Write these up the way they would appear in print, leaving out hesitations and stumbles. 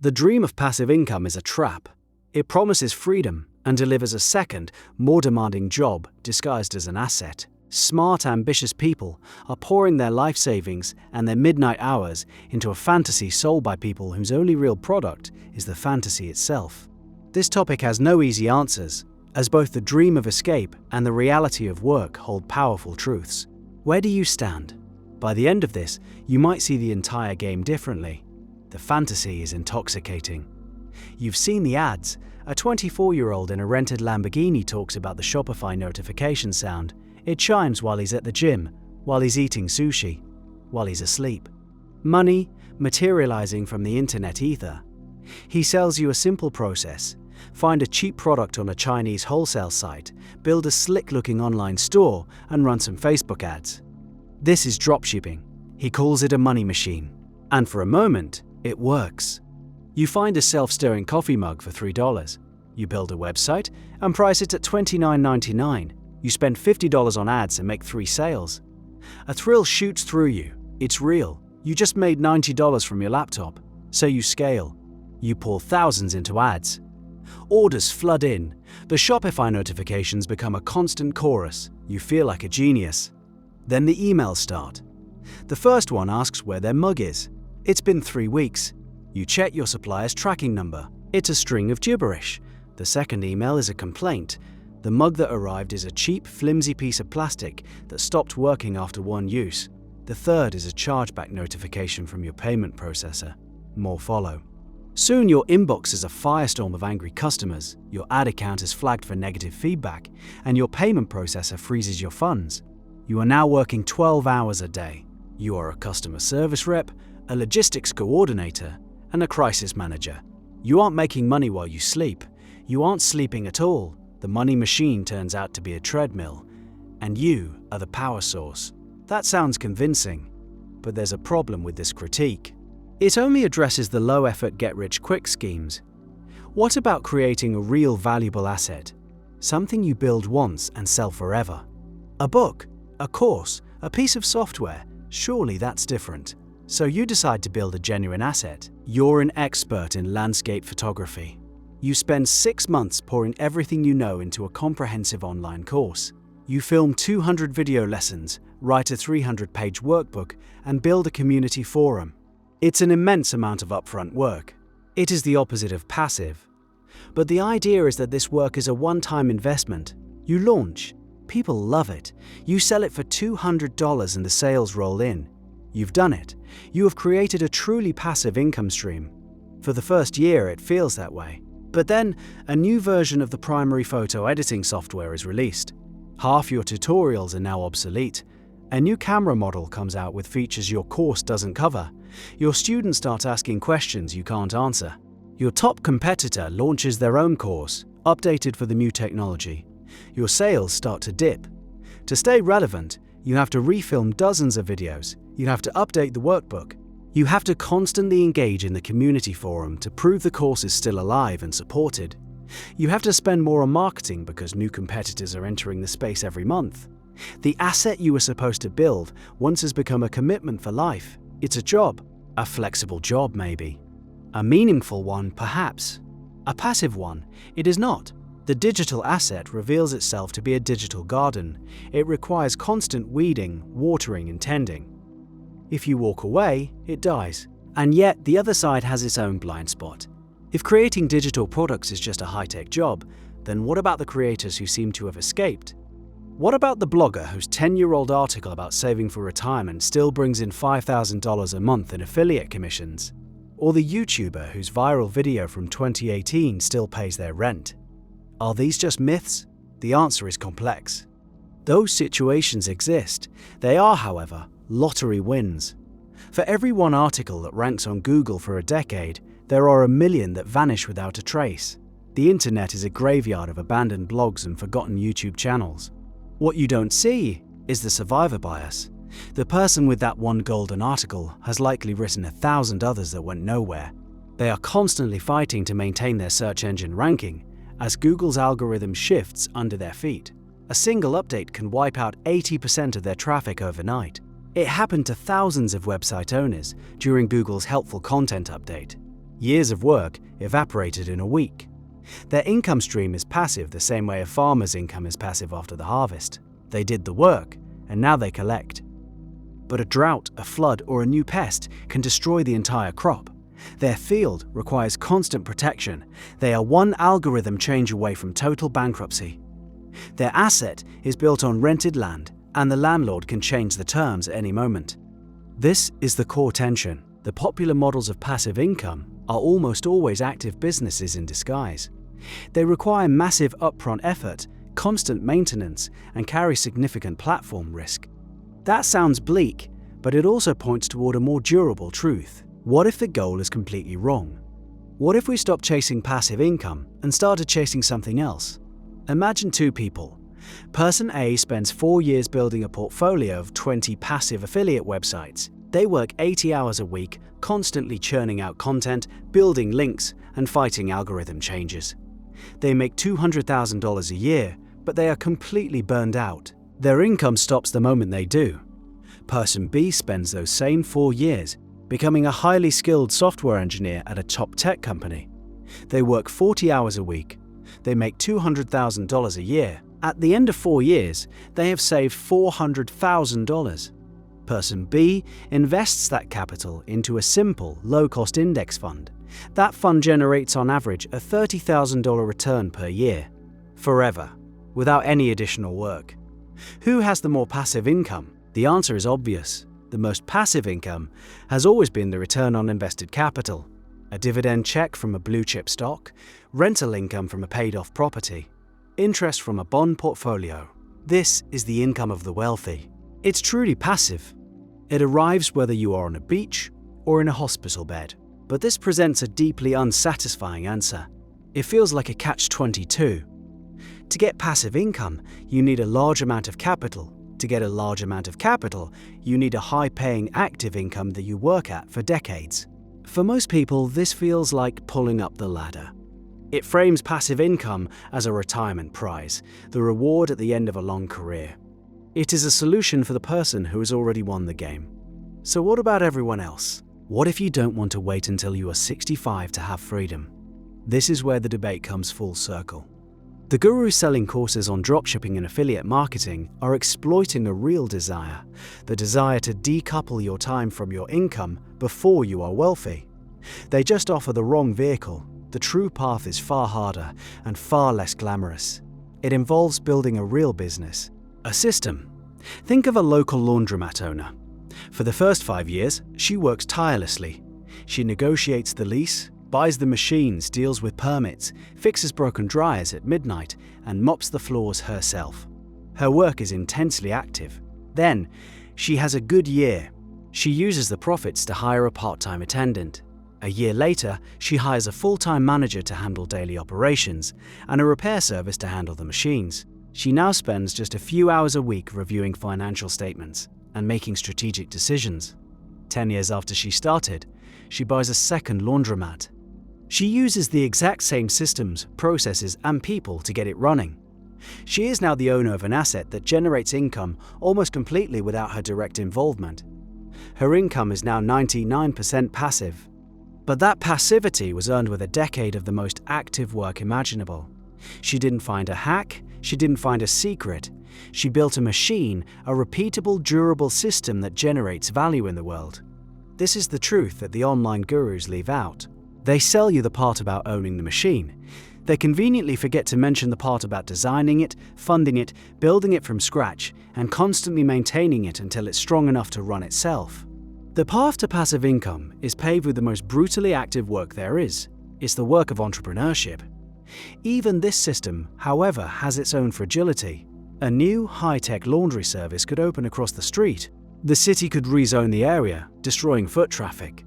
The dream of passive income is a trap. It promises freedom and delivers a second, more demanding job disguised as an asset. Smart, ambitious people are pouring their life savings and their midnight hours into a fantasy sold by people whose only real product is the fantasy itself. This topic has no easy answers, as both the dream of escape and the reality of work hold powerful truths. Where do you stand? By the end of this, you might see the entire game differently. The fantasy is intoxicating. You've seen the ads. A 24-year-old in a rented Lamborghini talks about the Shopify notification sound. It chimes while he's at the gym, while he's eating sushi, while he's asleep. Money materializing from the internet ether. He sells you a simple process. Find a cheap product on a Chinese wholesale site, build a slick-looking online store, and run some Facebook ads. This is dropshipping. He calls it a money machine. And for a moment, it works. You find a self-stirring coffee mug for $3. You build a website and price it at $29.99. You spend $50 on ads and make 3 sales. A thrill shoots through you. It's real. You just made $90 from your laptop. So you scale. You pour thousands into ads. Orders flood in. The Shopify notifications become a constant chorus. You feel like a genius. Then the emails start. The first one asks where their mug is. It's been 3 weeks. You check your supplier's tracking number. It's a string of gibberish. The second email is a complaint. The mug that arrived is a cheap, flimsy piece of plastic that stopped working after one use. The third is a chargeback notification from your payment processor. More follow. Soon your inbox is a firestorm of angry customers, your ad account is flagged for negative feedback, and your payment processor freezes your funds. You are now working 12 hours a day. You are a customer service rep, a logistics coordinator, and a crisis manager. You aren't making money while you sleep. You aren't sleeping at all. The money machine turns out to be a treadmill, and you are the power source. That sounds convincing, but there's a problem with this critique. It only addresses the low-effort get-rich-quick schemes. What about creating a real valuable asset? Something you build once and sell forever? A book, a course, a piece of software, surely that's different. So you decide to build a genuine asset. You're an expert in landscape photography. You spend 6 months pouring everything you know into a comprehensive online course. You film 200 video lessons, write a 300-page workbook, and build a community forum. It's an immense amount of upfront work. It is the opposite of passive. But the idea is that this work is a one-time investment. You launch. People love it. You sell it for $200 and the sales roll in. You've done it. You have created a truly passive income stream. For the first year, it feels that way. But then, a new version of the primary photo editing software is released. Half your tutorials are now obsolete. A new camera model comes out with features your course doesn't cover. Your students start asking questions you can't answer. Your top competitor launches their own course, updated for the new technology. Your sales start to dip. To stay relevant, you have to refilm dozens of videos. You have to update the workbook. You have to constantly engage in the community forum to prove the course is still alive and supported. You have to spend more on marketing because new competitors are entering the space every month. The asset you were supposed to build once has become a commitment for life. It's a job. A flexible job, maybe. A meaningful one, perhaps. A passive one, it is not. The digital asset reveals itself to be a digital garden. It requires constant weeding, watering, and tending. If you walk away, it dies. And yet, the other side has its own blind spot. If creating digital products is just a high-tech job, then what about the creators who seem to have escaped? What about the blogger whose 10-year-old article about saving for retirement still brings in $5,000 a month in affiliate commissions? Or the YouTuber whose viral video from 2018 still pays their rent? Are these just myths? The answer is complex. Those situations exist. They are, however, lottery wins. For every one article that ranks on Google for a decade, there are 1 million that vanish without a trace. The internet is a graveyard of abandoned blogs and forgotten YouTube channels. What you don't see is the survivor bias. The person with that one golden article has likely written 1,000 others that went nowhere. They are constantly fighting to maintain their search engine ranking as Google's algorithm shifts under their feet. A single update can wipe out 80% of their traffic overnight. It happened to thousands of website owners during Google's helpful content update. Years of work evaporated in a week. Their income stream is passive the same way a farmer's income is passive after the harvest. They did the work, and now they collect. But a drought, a flood, or a new pest can destroy the entire crop. Their field requires constant protection. They are one algorithm change away from total bankruptcy. Their asset is built on rented land, and the landlord can change the terms at any moment. This is the core tension. The popular models of passive income are almost always active businesses in disguise. They require massive upfront effort, constant maintenance, and carry significant platform risk. That sounds bleak, but it also points toward a more durable truth. What if the goal is completely wrong? What if we stopped chasing passive income and started chasing something else? Imagine two people. Person A spends 4 years building a portfolio of 20 passive affiliate websites. They work 80 hours a week, constantly churning out content, building links, and fighting algorithm changes. They make $200,000 a year, but they are completely burned out. Their income stops the moment they do. Person B spends those same 4 years becoming a highly skilled software engineer at a top tech company. They work 40 hours a week. They make $200,000 a year. At the end of 4 years, they have saved $400,000. Person B invests that capital into a simple, low-cost index fund. That fund generates on average a $30,000 return per year, forever, without any additional work. Who has the more passive income? The answer is obvious. The most passive income has always been the return on invested capital. A dividend check from a blue-chip stock, rental income from a paid-off property, interest from a bond portfolio. This is the income of the wealthy. It's truly passive. It arrives whether you are on a beach or in a hospital bed. But this presents a deeply unsatisfying answer. It feels like a catch-22. To get passive income, you need a large amount of capital. To get a large amount of capital, you need a high-paying active income that you work at for decades. For most people, this feels like pulling up the ladder. It frames passive income as a retirement prize, the reward at the end of a long career. It is a solution for the person who has already won the game. So what about everyone else? What if you don't want to wait until you are 65 to have freedom? This is where the debate comes full circle. The gurus selling courses on dropshipping and affiliate marketing are exploiting a real desire, the desire to decouple your time from your income before you are wealthy. They just offer the wrong vehicle. The true path is far harder and far less glamorous. It involves building a real business, a system. Think of a local laundromat owner. For the first 5 years, she works tirelessly. She negotiates the lease, buys the machines, deals with permits, fixes broken dryers at midnight, and mops the floors herself. Her work is intensely active. Then, she has a good year. She uses the profits to hire a part-time attendant. A year later, she hires a full-time manager to handle daily operations and a repair service to handle the machines. She now spends just a few hours a week reviewing financial statements and making strategic decisions. 10 years after she started, she buys a second laundromat. She uses the exact same systems, processes, and people to get it running. She is now the owner of an asset that generates income almost completely without her direct involvement. Her income is now 99% passive. But that passivity was earned with a decade of the most active work imaginable. She didn't find a hack, she didn't find a secret. She built a machine, a repeatable, durable system that generates value in the world. This is the truth that the online gurus leave out. They sell you the part about owning the machine. They conveniently forget to mention the part about designing it, funding it, building it from scratch, and constantly maintaining it until it's strong enough to run itself. The path to passive income is paved with the most brutally active work there is. It's the work of entrepreneurship. Even this system, however, has its own fragility. A new, high-tech laundry service could open across the street. The city could rezone the area, destroying foot traffic.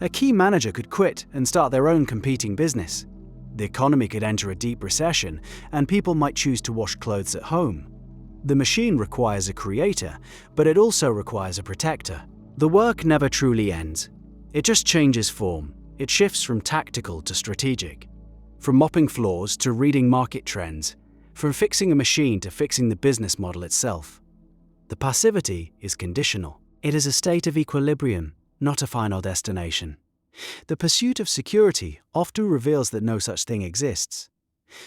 A key manager could quit and start their own competing business. The economy could enter a deep recession, and people might choose to wash clothes at home. The machine requires a creator, but it also requires a protector. The work never truly ends. It just changes form. It shifts from tactical to strategic. From mopping floors to reading market trends. From fixing a machine to fixing the business model itself. The passivity is conditional. It is a state of equilibrium, not a final destination. The pursuit of security often reveals that no such thing exists.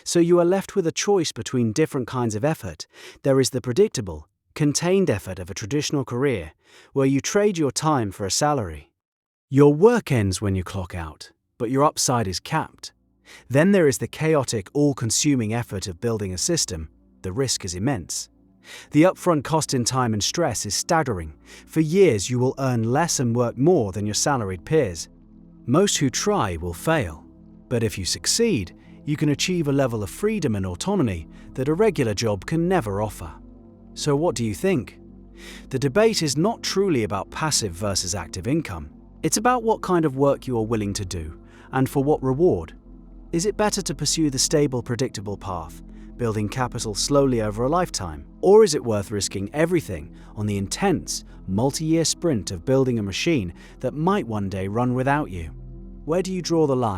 So you are left with a choice between different kinds of effort. There is the predictable, contained effort of a traditional career, where you trade your time for a salary. Your work ends when you clock out, but your upside is capped. Then there is the chaotic, all-consuming effort of building a system. The risk is immense. The upfront cost in time and stress is staggering. For years you will earn less and work more than your salaried peers. Most who try will fail, but if you succeed, you can achieve a level of freedom and autonomy that a regular job can never offer. So what do you think? The debate is not truly about passive versus active income. It's about what kind of work you are willing to do, and for what reward. Is it better to pursue the stable, predictable path, building capital slowly over a lifetime? Or is it worth risking everything on the intense, multi-year sprint of building a machine that might one day run without you? Where do you draw the line?